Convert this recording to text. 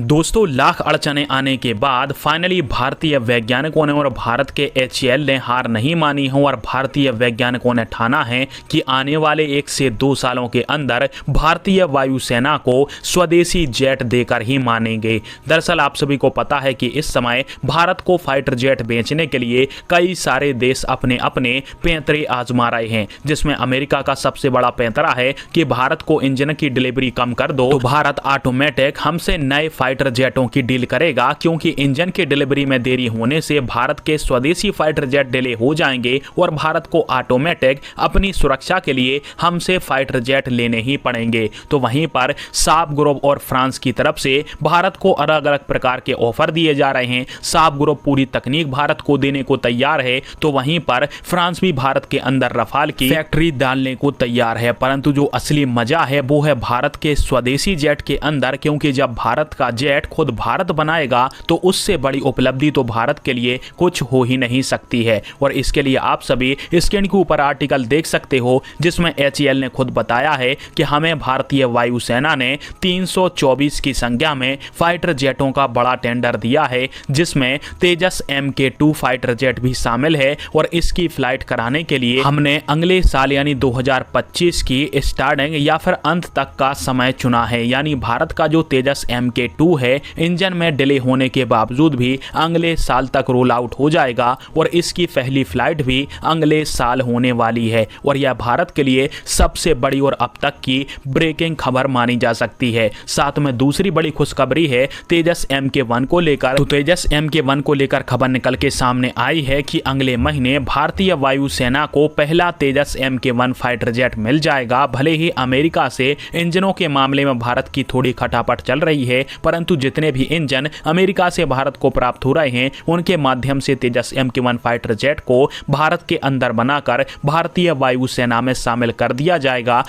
दोस्तों, लाख अड़चने आने के बाद फाइनली भारतीय वैज्ञानिकों ने और भारत के HAL ने हार नहीं मानी है और भारतीय वैज्ञानिकों ने ठाना है कि आने वाले 1 से 2 सालों के अंदर भारतीय वायुसेना को स्वदेशी जेट देकर ही मानेंगे। दरअसल आप सभी को पता है कि इस समय भारत को फाइटर जेट बेचने के लिए कई सारे देश अपने अपने पैंतरे आजमा रहे हैं, जिसमें अमेरिका का सबसे बड़ा पैंतरा है कि भारत को इंजन की डिलीवरी कम कर दो तो भारत ऑटोमेटिक हमसे नए फाइटर जेटों की डील करेगा, क्योंकि इंजन की डिलीवरी में देरी होने से भारत के स्वदेशी फाइटर जेट डिले हो जाएंगे और भारत को ऑटोमेटिक अपनी सुरक्षा के लिए हमसे फाइटर जेट लेने ही पड़ेंगे। तो वहीं पर साब ग्रुप और फ्रांस की तरफ से भारत को अलग अलग प्रकार के ऑफर दिए जा रहे हैं। साब ग्रुप पूरी तकनीक भारत को देने को तैयार है, तो वहीं पर फ्रांस भी भारत के अंदर रफाल की फैक्ट्री डालने को तैयार है। परंतु जो असली मजा है वो है भारत के स्वदेशी जेट के अंदर, क्योंकि जब भारत का जेट खुद भारत बनाएगा तो उससे बड़ी उपलब्धि तो भारत के लिए कुछ हो ही नहीं सकती है। और इसके लिए आप सभी स्क्रीन के ऊपर आर्टिकल देख सकते हो, जिसमें HAL ने खुद बताया है कि हमें भारतीय वायुसेना ने 324 की संख्या में फाइटर जेटों का बड़ा टेंडर दिया है, जिसमें तेजस MK2 फाइटर जेट भी शामिल है। और इसकी फ्लाइट कराने के लिए हमने अगले साल यानी 2025 की स्टार्टिंग या फिर अंत तक का समय चुना है। यानी भारत का जो तेजस MK2 है, इंजन में डिले होने के बावजूद भी अगले साल तक रोल आउट हो जाएगा और इसकी पहली फ्लाइट भी अगले साल होने वाली है। और यह भारत के लिए सबसे बड़ी और अब तक की ब्रेकिंग खबर मानी जा सकती है। साथ में दूसरी बड़ी खुशखबरी है तेजस MK1 को लेकर। तो तेजस MK1 को लेकर खबर निकल के सामने आई है कि अगले महीने भारतीय वायुसेना को पहला तेजस MK1 फाइटर जेट मिल जाएगा। भले ही अमेरिका से इंजनों के मामले में भारत की थोड़ी खटापट चल रही है, परंतु जितने भी इंजन अमेरिका से भारत को प्राप्त हो रहे हैं उनके माध्यम से तेजस MK1 फाइटर जेट को भारत के अंदर बनाकर भारतीय वायुसेना में शामिल कर दिया जाएगा।